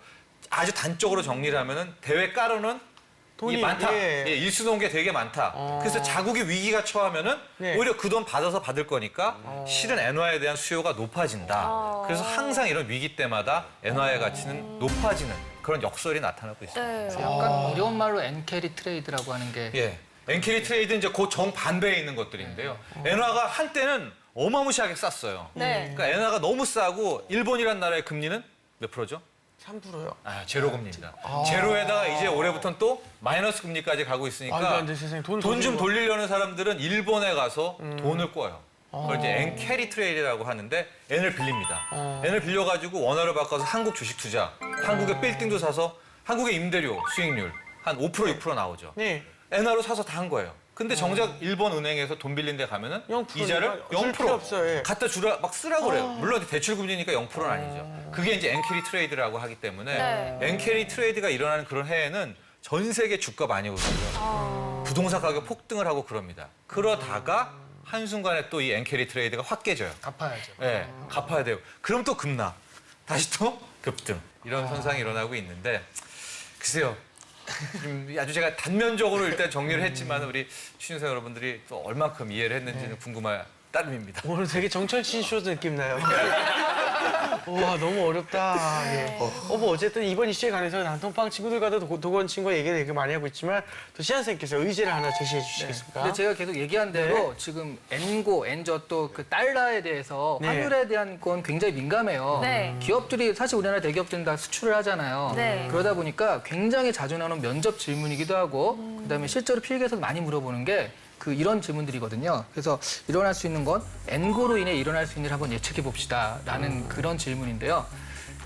[SPEAKER 5] 아주 단적으로 정리를 하면은 대외 깔아놓은
[SPEAKER 1] 돈이,
[SPEAKER 5] 이 많다.
[SPEAKER 1] 예.
[SPEAKER 5] 예, 일수놓은 게 되게 많다. 그래서 자국이 위기가 처하면은
[SPEAKER 1] 네.
[SPEAKER 5] 오히려 그 돈 받아서 받을 거니까 실은 엔화에 대한 수요가 높아진다. 그래서 항상 이런 위기 때마다 엔화의 가치는 높아지는 그런 역설이 나타나고 있습니다.
[SPEAKER 2] 네.
[SPEAKER 3] 약간 어려운 말로 엔캐리 트레이드라고 하는 게
[SPEAKER 5] 예. 엔캐리 트레이드는 이제 그 정반대에 있는 것들인데요. 엔화가 한때는 어마무시하게 쌌어요.
[SPEAKER 2] 네.
[SPEAKER 5] 그러니까 엔화가 너무 싸고 일본이란 나라의 금리는 몇 프로죠?
[SPEAKER 1] 3%요.
[SPEAKER 5] 아, 제로 금리입니다. 제로에다가 이제 올해부터는 또 마이너스 금리까지 가고 있으니까
[SPEAKER 1] 말도 안 돼, 세상에. 돈을
[SPEAKER 5] 돈 좀
[SPEAKER 1] 더
[SPEAKER 5] 돌리려는 사람들은 일본에 가서 돈을 꿔요. 그걸 이제 엔캐리 트레이드라고 하는데 엔을 빌립니다. 엔을 빌려가지고 원화로 바꿔서 한국 주식 투자, 한국의 빌딩도 사서 한국의 임대료 수익률 한 5% 6% 나오죠.
[SPEAKER 1] 네.
[SPEAKER 5] 엔화로 사서 다 한 거예요. 근데 정작 일본 은행에서 돈 빌린 데 가면은
[SPEAKER 1] 0%
[SPEAKER 5] 이자를
[SPEAKER 1] 줄 필요
[SPEAKER 5] 0%
[SPEAKER 1] 없어요, 예.
[SPEAKER 5] 갖다 주라 막 쓰라고 그래요. 물론 대출 금리니까 0%는 아니죠. 그게 이제 엔캐리 트레이드라고 하기 때문에
[SPEAKER 2] 네.
[SPEAKER 5] 엔캐리 트레이드가 일어나는 그런 해에는 전 세계 주가 많이 오르고요. 부동산 가격 폭등을 하고 그럽니다. 그러다가 한순간에 또 이 엔캐리 트레이드가 확 깨져요.
[SPEAKER 3] 갚아야죠.
[SPEAKER 5] 예, 갚아야 돼요. 그럼 또 급락, 다시 또 급등 이런 현상이 일어나고 있는데 글쎄요. 좀 아주 제가 단면적으로 일단 정리를 했지만 우리 취준생 여러분들이 또 얼만큼 이해를 했는지는 궁금할 따름입니다.
[SPEAKER 1] 오늘 되게 정철진 쇼 느낌 나요. 와 너무 어렵다. 예. 뭐 어쨌든 이번 이슈에 관해서 단톡방 친구들과도 도건 친구가 얘기를 되게 많이 하고 있지만 또 시안 선생님께서 의제를 하나 제시해 주시겠습니까?
[SPEAKER 3] 근데 제가 계속 얘기한 대로 지금 엔고, 엔저 또 그 달러에 대해서
[SPEAKER 1] 네.
[SPEAKER 3] 환율에 대한 건 굉장히 민감해요.
[SPEAKER 2] 네.
[SPEAKER 3] 기업들이 사실 우리나라 대기업들은 다 수출을 하잖아요.
[SPEAKER 2] 네.
[SPEAKER 3] 그러다 보니까 굉장히 자주 나오는 면접 질문이기도 하고 그다음에 실제로 필기에서 많이 물어보는 게 이런 질문들이거든요. 그래서 일어날 수 있는 건 엔고로 인해 일어날 수 있는 일을 한번 예측해 봅시다라는 그런 질문인데요.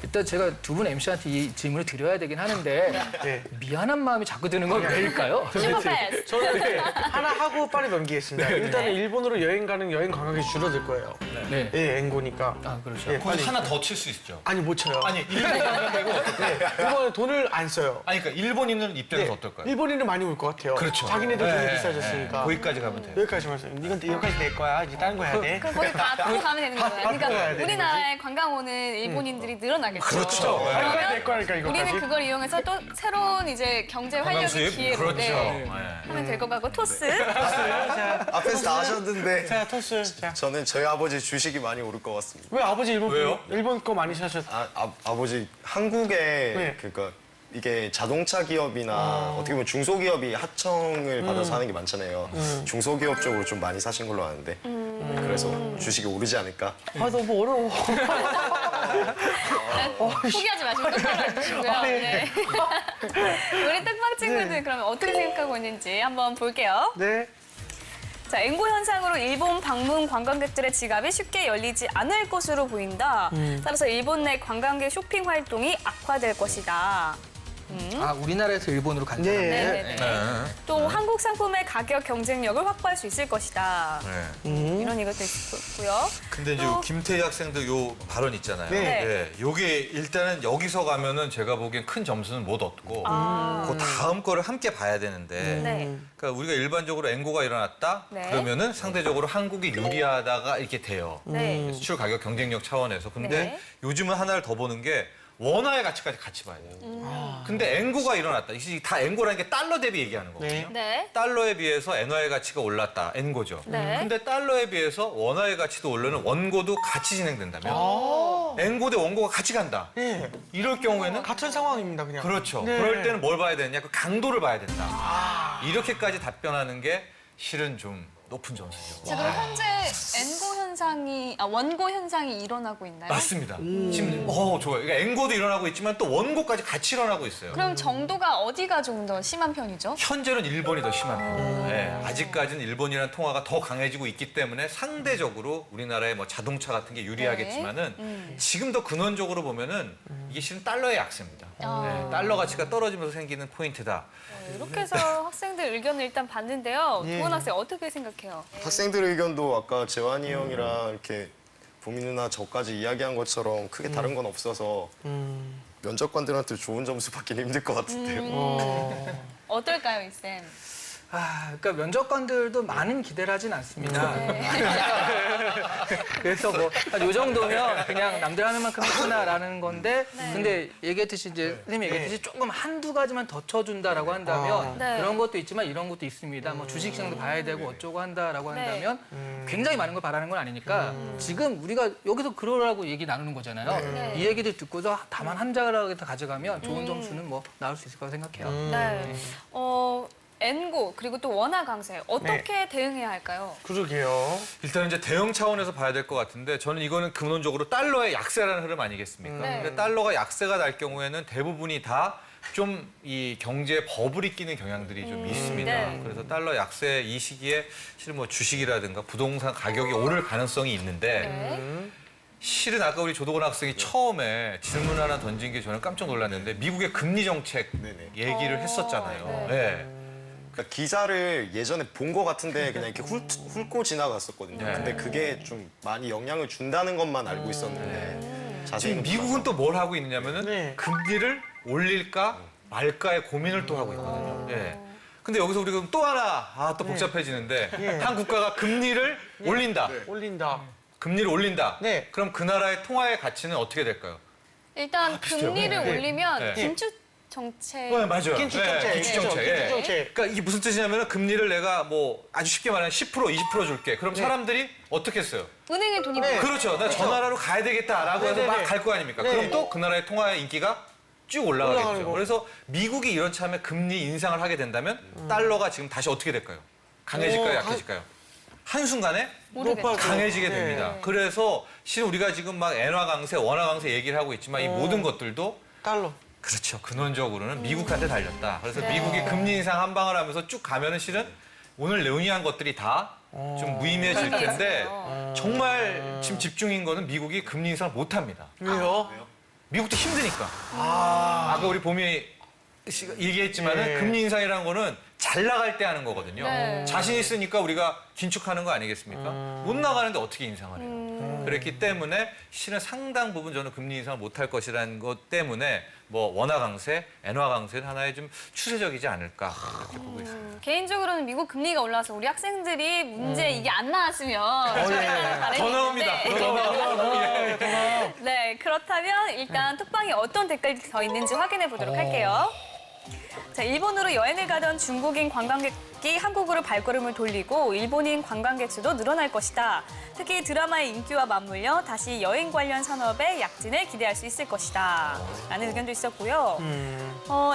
[SPEAKER 3] 일단 제가 두 분 MC한테 이 질문을 드려야 되긴 하는데
[SPEAKER 1] 네.
[SPEAKER 3] 미안한 마음이 자꾸 드는 건 왜일까요?
[SPEAKER 2] 슈퍼패스.
[SPEAKER 1] 저는 네, 하나 하고 빨리 넘기겠습니다. 일단은 일본으로 여행 가는 여행 관광객이 줄어들 거예요.
[SPEAKER 3] 네.
[SPEAKER 1] 예, 앵고니까.
[SPEAKER 3] 아, 그렇죠.
[SPEAKER 1] 예,
[SPEAKER 5] 거기서 하나 더 칠 수 있죠.
[SPEAKER 1] 아니 못 쳐요.
[SPEAKER 5] 아니 일본 관광객고
[SPEAKER 1] 네, 이번에 돈을 안 써요.
[SPEAKER 5] 아니 그러니까 일본인은 입장에서
[SPEAKER 1] 네,
[SPEAKER 5] 어떨까요?
[SPEAKER 1] 일본인은 많이 올 것 같아요.
[SPEAKER 5] 그렇죠.
[SPEAKER 1] 자기네들 돈이
[SPEAKER 5] 네,
[SPEAKER 1] 비싸졌으니까.
[SPEAKER 5] 네. 거기까지 가면 돼요.
[SPEAKER 1] 여기까지만 써요. 이건 여기까지 낼 거야. 이제 다른 거 해야 돼.
[SPEAKER 2] 그럼 거기 다 타고 가면 되는 거예요.
[SPEAKER 1] 바꿔야
[SPEAKER 2] 그러니까
[SPEAKER 1] 되는
[SPEAKER 2] 우리나라에 관광 오는 일본인들이 늘어나겠죠.
[SPEAKER 5] 그렇죠.
[SPEAKER 1] 여기까지 낼 거니까
[SPEAKER 2] 우리는
[SPEAKER 1] 이거까지.
[SPEAKER 2] 그걸 이용해서 또 새로운 이제 경제
[SPEAKER 5] 관광
[SPEAKER 2] 활력의
[SPEAKER 5] 수입?
[SPEAKER 2] 기회로
[SPEAKER 5] 그렇죠.
[SPEAKER 2] 네,
[SPEAKER 5] 네.
[SPEAKER 2] 하면 될 것 같고 토스.
[SPEAKER 1] 자,
[SPEAKER 4] 앞에서 다 하셨는데
[SPEAKER 1] 자, 토스. 자.
[SPEAKER 4] 저는 저희 아버지 주식이 많이 오를 것 같습니다.
[SPEAKER 1] 왜 아버지
[SPEAKER 5] 왜요?
[SPEAKER 1] 일본 거 많이 사셨?
[SPEAKER 4] 아버지 한국에
[SPEAKER 1] 네.
[SPEAKER 4] 그러니까 이게 자동차 기업이나 어떻게 보면 중소기업이 하청을 받아서 하는 게 많잖아요. 중소기업 쪽으로 좀 많이 사신 걸로 아는데 그래서 주식이 오르지 않을까?
[SPEAKER 1] 아 너무 어려워.
[SPEAKER 2] 포기하지 마시고 똑바로 해주시고요. 네. 우리 떡방 친구들 그러면 어떻게 생각하고 있는지 한번 볼게요.
[SPEAKER 1] 네.
[SPEAKER 2] 자, 앵고 현상으로 일본 방문 관광객들의 지갑이 쉽게 열리지 않을 것으로 보인다. 따라서 일본 내 관광객 쇼핑 활동이 악화될 것이다.
[SPEAKER 3] 아, 우리나라에서 일본으로 간다.
[SPEAKER 1] 네.
[SPEAKER 2] 네네네. 또 한국 상품의 가격 경쟁력을 확보할 수 있을 것이다.
[SPEAKER 5] 네.
[SPEAKER 2] 이런 얘기도 있고요.
[SPEAKER 5] 근데 이제
[SPEAKER 2] 또-
[SPEAKER 5] 김태희 학생도 요 발언 있잖아요.
[SPEAKER 1] 네.
[SPEAKER 5] 요게 일단은 여기서 가면은 제가 보기엔 큰 점수는 못 얻고 그 다음 거를 함께 봐야 되는데
[SPEAKER 2] 네.
[SPEAKER 5] 그러니까 우리가 일반적으로 앵고가 일어났다
[SPEAKER 2] 네.
[SPEAKER 5] 그러면은 상대적으로 한국이 유리하다가 이렇게 돼요.
[SPEAKER 2] 네.
[SPEAKER 5] 수출 가격 경쟁력 차원에서. 근데
[SPEAKER 2] 네.
[SPEAKER 5] 요즘은 하나를 더 보는 게 원화의 가치까지 같이 봐야 돼요. 근데 앵고가 일어났다. 이게 다 앵고라는 게 달러 대비 얘기하는 거거든요.
[SPEAKER 2] 네.
[SPEAKER 5] 달러에 비해서 엔화의 가치가 올랐다. 엔고죠.
[SPEAKER 2] 네.
[SPEAKER 5] 근데 달러에 비해서 원화의 가치도 오르는 원고도 같이 진행된다면 엔고 대 원고가 같이 간다.
[SPEAKER 1] 네.
[SPEAKER 5] 이럴 경우에는
[SPEAKER 1] 같은 상황입니다, 그냥.
[SPEAKER 5] 그렇죠.
[SPEAKER 1] 네.
[SPEAKER 5] 그럴 때는 뭘 봐야 되느냐? 그 강도를 봐야 된다. 이렇게까지 답변하는 게 실은 좀 높은 점수죠.
[SPEAKER 2] 자, 그럼 현재 원고 현상이 일어나고 있나요?
[SPEAKER 5] 맞습니다. 지금 좋아요. 그러니까 엔고도 일어나고 있지만 또 원고까지 같이 일어나고 있어요.
[SPEAKER 2] 그럼 정도가 어디가 좀 더 심한 편이죠?
[SPEAKER 5] 현재는 일본이 더 심한 편이에요. 네, 아직까지는 일본이라는 통화가 더 강해지고 있기 때문에 상대적으로 우리나라의 뭐 자동차 같은 게 유리하겠지만은 지금도 근원적으로 보면은 이게 실은 달러의 약세입니다. 네, 달러 가치가 떨어지면서 생기는 포인트다.
[SPEAKER 2] 이렇게 해서 학생들 의견을 일단 봤는데요.
[SPEAKER 1] 예.
[SPEAKER 2] 도원 학생 어떻게 생각해요?
[SPEAKER 4] 학생들 의견도 아까 재환이 형이랑 이렇게 보미 누나 저까지 이야기한 것처럼 크게 다른 건 없어서 면접관들한테 좋은 점수 받기는 힘들 것 같은데요.
[SPEAKER 2] 어떨까요, 이쌤?
[SPEAKER 3] 그러니까 면접관들도 많은 기대를 하진 않습니다. 그래서 뭐 요 정도면 그냥 남들 하는 만큼 했구나라는 건데 근데 얘기했듯이 이제 선생님이 얘기했듯이 조금 한두 가지만 더 쳐준다라고 한다면
[SPEAKER 2] 네.
[SPEAKER 3] 그런 것도 있지만 이런 것도 있습니다. 뭐 주식시장도 봐야 되고 어쩌고 한다라고 한다면 굉장히 많은 걸 바라는 건 아니니까 지금 우리가 여기서 그러라고 얘기 나누는 거잖아요.
[SPEAKER 2] 네.
[SPEAKER 3] 이 얘기들 듣고서 다만 한 자락에서 가져가면 좋은 점수는 뭐 나올 수 있을 거라고 생각해요.
[SPEAKER 2] 네. 엔고 그리고 또 원화 강세 어떻게 대응해야 할까요?
[SPEAKER 1] 그러게요.
[SPEAKER 5] 일단 이제 대응 차원에서 봐야 될 것 같은데 저는 이거는 근원적으로 달러의 약세라는 흐름 아니겠습니까?
[SPEAKER 2] 네.
[SPEAKER 5] 근데 달러가 약세가 날 경우에는 대부분이 다 좀 이 경제에 버블이 끼는 경향들이 좀 있습니다.
[SPEAKER 2] 네.
[SPEAKER 5] 그래서 달러 약세 이 시기에 실은 뭐 주식이라든가 부동산 가격이 오를 가능성이 있는데
[SPEAKER 2] 네.
[SPEAKER 5] 실은 아까 우리 조도건 학생이 처음에 질문 하나 던진 게 저는 깜짝 놀랐는데 미국의 금리 정책
[SPEAKER 4] 네네.
[SPEAKER 5] 얘기를 했었잖아요. 네.
[SPEAKER 4] 그러니까 기사를 예전에 본 것 같은데 그냥 이렇게 훑고 지나갔었거든요.
[SPEAKER 5] 네.
[SPEAKER 4] 근데 그게 좀 많이 영향을 준다는 것만 알고 있었는데 자세히는
[SPEAKER 5] 지금 미국은 또 뭘 하고 있느냐면은
[SPEAKER 1] 네.
[SPEAKER 5] 금리를 올릴까 말까의 고민을 또 하고 있거든요. 예. 근데 여기서 우리가 또 하나 또 복잡해지는데 한 국가가 금리를 올린다.
[SPEAKER 1] 올린다.
[SPEAKER 5] 금리를 올린다.
[SPEAKER 1] 네.
[SPEAKER 5] 그럼 그 나라의 통화의 가치는 어떻게 될까요?
[SPEAKER 2] 일단
[SPEAKER 5] 비슷해요.
[SPEAKER 2] 금리를
[SPEAKER 5] 네.
[SPEAKER 2] 올리면
[SPEAKER 5] 네.
[SPEAKER 2] 긴축 정책.
[SPEAKER 5] 네, 맞아요.
[SPEAKER 1] 긴축 정책.
[SPEAKER 5] 네, 긴축 정책. 예.
[SPEAKER 1] 긴축 정책.
[SPEAKER 5] 그러니까 이게 무슨 뜻이냐면 금리를 내가 뭐 아주 쉽게 말하면 10%, 20% 줄게. 그럼 사람들이 어떻게 했어요?
[SPEAKER 2] 은행에 돈이 많아요.
[SPEAKER 5] 그렇죠. 나 저 나라로 가야 되겠다라고 해서 막
[SPEAKER 1] 네네네.
[SPEAKER 5] 갈 거 아닙니까?
[SPEAKER 1] 네.
[SPEAKER 5] 그럼 또 그 나라의 통화의 인기가 쭉 올라가겠죠.
[SPEAKER 1] 올라가는 거.
[SPEAKER 5] 그래서 미국이 이런 참에 금리 인상을 하게 된다면 달러가 지금 다시 어떻게 될까요? 강해질까요? 약해질까요? 한순간에
[SPEAKER 2] 모르겠어요.
[SPEAKER 5] 강해지게
[SPEAKER 1] 네.
[SPEAKER 5] 됩니다. 그래서 실은 우리가 지금 막 엔화 강세, 원화 강세 얘기를 하고 있지만 이 모든 것들도
[SPEAKER 1] 달러.
[SPEAKER 5] 그렇죠. 근원적으로는 미국한테 달렸다. 그래서
[SPEAKER 2] 네.
[SPEAKER 5] 미국이 금리 인상 한 방을 하면서 쭉 가면은 실은 오늘 논의한 것들이 다 좀 무의미해질 텐데 정말 지금 집중인 거는 미국이 금리 인상을 못 합니다.
[SPEAKER 1] 왜요?
[SPEAKER 5] 미국도 힘드니까. 아까 우리 봄이 씨가 얘기했지만은
[SPEAKER 1] 네.
[SPEAKER 5] 금리 인상이라는 거는 잘 나갈 때 하는 거거든요.
[SPEAKER 2] 네.
[SPEAKER 5] 자신 있으니까 우리가 긴축하는 거 아니겠습니까? 못 나가는데 어떻게 인상을 해요? 그랬기 때문에 실은 상당 부분 저는 금리 인상을 못 할 것이라는 것 때문에 뭐 원화 강세, 엔화 강세는 하나의 좀 추세적이지 않을까 이렇게 보고 있습니다.
[SPEAKER 2] 개인적으로는 미국 금리가 올라서 우리 학생들이 문제 이게 안 나왔으면
[SPEAKER 5] 더 나옵니다. 더 나옵니다.
[SPEAKER 2] 네, 그렇다면 일단 톡방에 어떤 댓글이 더 있는지 확인해 보도록 할게요. 자, 일본으로 여행을 가던 중국인 관광객이 한국으로 발걸음을 돌리고 일본인 관광객 수도 늘어날 것이다. 특히 드라마의 인기와 맞물려 다시 여행 관련 산업의 약진을 기대할 수 있을 것이다. 라는 의견도 있었고요.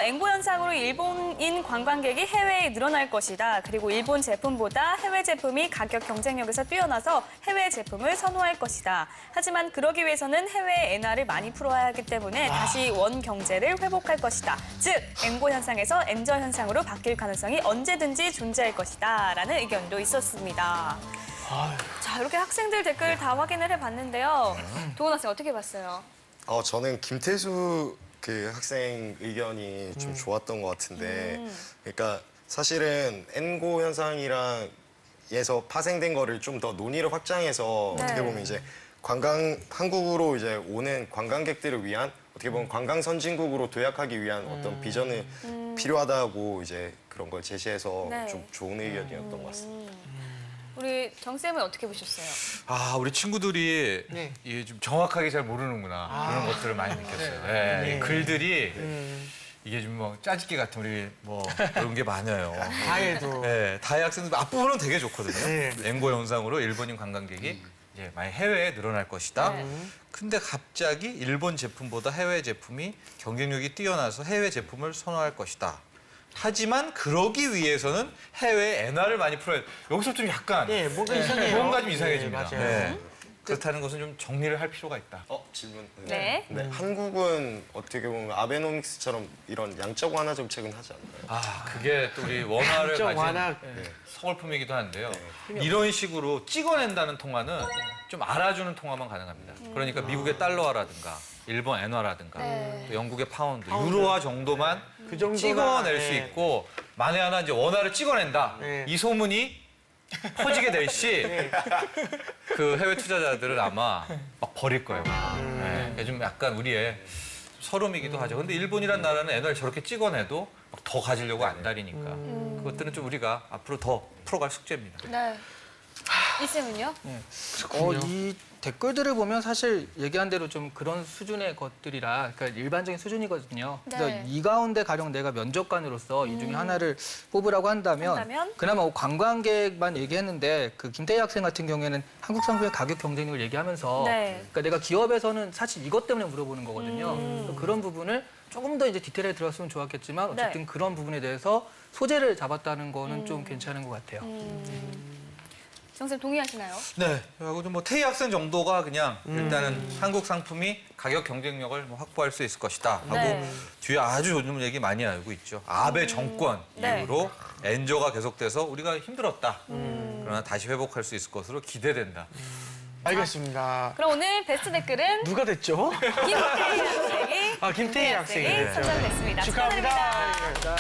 [SPEAKER 2] 앵보 현상으로 일본인 관광객이 해외에 늘어날 것이다. 그리고 일본 제품보다 해외 제품이 가격 경쟁력에서 뛰어나서 해외 제품을 선호할 것이다. 하지만 그러기 위해서는 해외 엔화를 많이 풀어야 하기 때문에 다시 원 경제를 회복할 것이다. 즉, 앵보 현상에서 엔저 현상으로 바뀔 가능성이 언제든지 존재할 것이다. 라는 의견도 있었습니다. 자, 이렇게 학생들 댓글 다 확인을 해봤는데요. 도훈 학생 어떻게 봤어요?
[SPEAKER 4] 저는 김태수 그 학생 의견이 좀 좋았던 것 같은데, 그러니까 사실은 엔고 현상이랑 에서 파생된 거를 좀 더 논의를 확장해서
[SPEAKER 2] 네.
[SPEAKER 4] 어떻게 보면 이제 한국으로 이제 오는 관광객들을 위한 어떻게 보면 관광 선진국으로 도약하기 위한 어떤 비전을 필요하다고 이제 그런 걸 제시해서
[SPEAKER 2] 네.
[SPEAKER 4] 좀 좋은 의견이었던 것 같습니다.
[SPEAKER 2] 우리 정쌤은 어떻게 보셨어요?
[SPEAKER 5] 아, 우리 친구들이
[SPEAKER 1] 네.
[SPEAKER 5] 이게 좀 정확하게 잘 모르는구나. 그런 것들을 많이 느꼈어요. 네. 이 글들이 이게 좀 뭐 짜집기 같은 우리 뭐 그런 게 많아요.
[SPEAKER 1] 다해도.
[SPEAKER 5] 네, 다혜 학생들 앞부분은 되게 좋거든요.
[SPEAKER 1] 네.
[SPEAKER 5] 앵고 현상으로 일본인 관광객이 이제 많이 해외에 늘어날 것이다.
[SPEAKER 2] 네.
[SPEAKER 5] 근데 갑자기 일본 제품보다 해외 제품이 경쟁력이 뛰어나서 해외 제품을 선호할 것이다. 하지만 그러기 위해서는 해외 엔화를 많이 풀어야 돼. 여기서 좀 약간
[SPEAKER 1] 네, 뭔가 이상해요.
[SPEAKER 5] 뭔가 좀 이상해집니다.
[SPEAKER 1] 네, 맞아요.
[SPEAKER 5] 그렇다는 것은 좀 정리를 할 필요가 있다.
[SPEAKER 4] 질문.
[SPEAKER 2] 네.
[SPEAKER 4] 한국은 어떻게 보면 아베노믹스처럼 이런 양적 완화 정책은 하지 않나요?
[SPEAKER 5] 아, 그게 또 우리 원화를
[SPEAKER 1] 좀
[SPEAKER 5] 가진
[SPEAKER 1] 완화.
[SPEAKER 5] 서울품이기도 한데요. 이런 식으로 찍어낸다는 통화는 좀 알아주는 통화만 가능합니다. 그러니까 미국의 달러화라든가 일본 엔화라든가
[SPEAKER 2] 네.
[SPEAKER 5] 또 영국의 파운드, 유로화 정도만
[SPEAKER 1] 그 정도가,
[SPEAKER 5] 찍어낼 수
[SPEAKER 1] 네.
[SPEAKER 5] 있고 만에 하나 이제 원화를 찍어낸다.
[SPEAKER 1] 네.
[SPEAKER 5] 이 소문이 퍼지게 될 시 그 해외 투자자들은 아마 막 버릴 거예요. 네. 좀 약간 우리의 서름이기도 하죠. 근데 일본이란 나라는 엔화를 저렇게 찍어내도 막 더 가지려고 안달이니까 그것들은 좀 우리가 앞으로 더 풀어갈 숙제입니다.
[SPEAKER 2] 네. 이쌤은요?
[SPEAKER 3] 이 댓글들을 보면 사실 얘기한 대로 좀 그런 수준의 것들이라 그러니까 일반적인 수준이거든요.
[SPEAKER 2] 네.
[SPEAKER 3] 그래서 이 가운데 가령 내가 면접관으로서 이 중에 하나를 뽑으라고 한다면 그나마 뭐 관광객만 얘기했는데 그 김태희 학생 같은 경우에는 한국 상품의 가격 경쟁력을 얘기하면서
[SPEAKER 2] 네.
[SPEAKER 3] 그러니까 내가 기업에서는 사실 이것 때문에 물어보는 거거든요. 그래서 그런 부분을 조금 더 이제 디테일하게 들었으면 좋았겠지만 어쨌든
[SPEAKER 2] 네.
[SPEAKER 3] 그런 부분에 대해서 소재를 잡았다는 거는 좀 괜찮은 것 같아요.
[SPEAKER 2] 정쌤 동의하시나요?
[SPEAKER 5] 네. 그리고 좀 뭐 태희 학생 정도가 그냥 일단은 한국 상품이 가격 경쟁력을 뭐 확보할 수 있을 것이다 하고
[SPEAKER 2] 네.
[SPEAKER 5] 뒤에 아주 요즘 얘기 많이 알고 있죠. 아베 정권
[SPEAKER 2] 네.
[SPEAKER 5] 이후로 엔저가 계속돼서 우리가 힘들었다. 그러나 다시 회복할 수 있을 것으로 기대된다.
[SPEAKER 1] 알겠습니다.
[SPEAKER 2] 그럼 오늘 베스트 댓글은
[SPEAKER 1] 누가 됐죠?
[SPEAKER 2] 김태희 학생이
[SPEAKER 1] 김태희 학생이.
[SPEAKER 2] 선정됐습니다.
[SPEAKER 1] 축하합니다.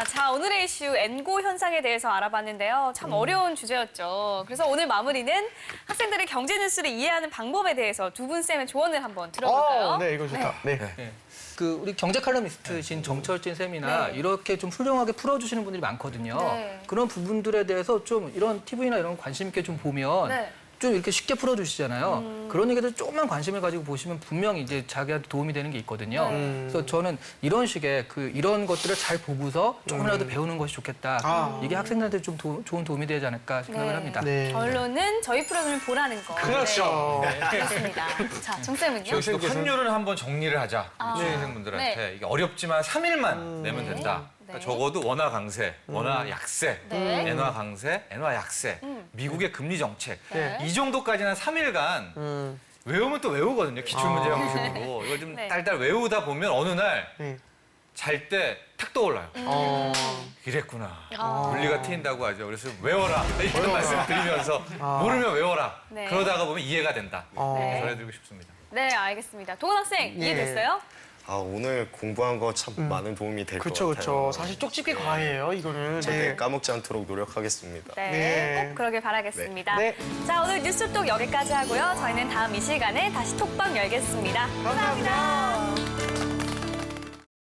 [SPEAKER 2] 자, 오늘의 이슈 엔고 현상에 대해서 알아봤는데요. 참 어려운 주제였죠. 그래서 오늘 마무리는 학생들의 경제 뉴스를 이해하는 방법에 대해서 두 분 쌤의 조언을 한번 들어볼까요?
[SPEAKER 1] 네, 이거 좋다. 네.
[SPEAKER 3] 그 우리 경제 칼럼니스트신 정철진 쌤이나
[SPEAKER 2] 네.
[SPEAKER 3] 이렇게 좀 훌륭하게 풀어주시는 분들이 많거든요.
[SPEAKER 2] 네.
[SPEAKER 3] 그런 부분들에 대해서 좀 이런 TV나 이런 거 관심 있게 좀 보면
[SPEAKER 2] 네.
[SPEAKER 3] 좀 이렇게 쉽게 풀어주시잖아요. 그런 얘기들 조금만 관심을 가지고 보시면 분명히 이제 자기한테 도움이 되는 게 있거든요. 그래서 저는 이런 식의 이런 것들을 잘 보고서 조금이라도 배우는 것이 좋겠다. 이게 학생들한테 좀 좋은 도움이 되지 않을까 생각을 합니다.
[SPEAKER 1] 네.
[SPEAKER 2] 결론은 저희 프로그램을 보라는 거.
[SPEAKER 1] 그렇죠.
[SPEAKER 2] 네, 그렇습니다. 자, 정쌤은요?
[SPEAKER 5] 여기서 또 환율을 한번 정리를 하자. 수험생분들한테
[SPEAKER 2] 네.
[SPEAKER 5] 이게 어렵지만 3일만 내면 된다.
[SPEAKER 2] 네.
[SPEAKER 5] 그러니까 적어도 원화 강세, 원화 약세,
[SPEAKER 2] 네.
[SPEAKER 5] 엔화 강세, 엔화 약세, 미국의 금리 정책
[SPEAKER 2] 네.
[SPEAKER 5] 이 정도까지는 3일간 외우면 또 외우거든요. 기출문제 형식으로 이걸 좀
[SPEAKER 2] 네.
[SPEAKER 5] 딸딸 외우다 보면 어느 날
[SPEAKER 1] 네.
[SPEAKER 5] 잘 때 탁 떠올라요. 이랬구나. 물리가 트인다고 하죠. 그래서 외워라. 이런 말씀 드리면서 모르면 외워라.
[SPEAKER 2] 네.
[SPEAKER 5] 그러다가 보면 이해가 된다.
[SPEAKER 2] 네.
[SPEAKER 5] 전해드리고 싶습니다.
[SPEAKER 2] 네, 알겠습니다. 도건 학생,
[SPEAKER 1] 예.
[SPEAKER 2] 이해됐어요?
[SPEAKER 4] 아 오늘 공부한 거 참 많은 도움이 될 것
[SPEAKER 1] 그렇죠,
[SPEAKER 4] 같아요.
[SPEAKER 1] 그렇죠. 사실 쪽집게 과외예요, 이거는.
[SPEAKER 4] 절대 까먹지 않도록 노력하겠습니다.
[SPEAKER 2] 네,
[SPEAKER 1] 네.
[SPEAKER 2] 꼭 그러길 바라겠습니다.
[SPEAKER 1] 네.
[SPEAKER 2] 자, 오늘 뉴스톡 여기까지 하고요. 저희는 다음 이 시간에 다시 톡방 열겠습니다.
[SPEAKER 1] 감사합니다.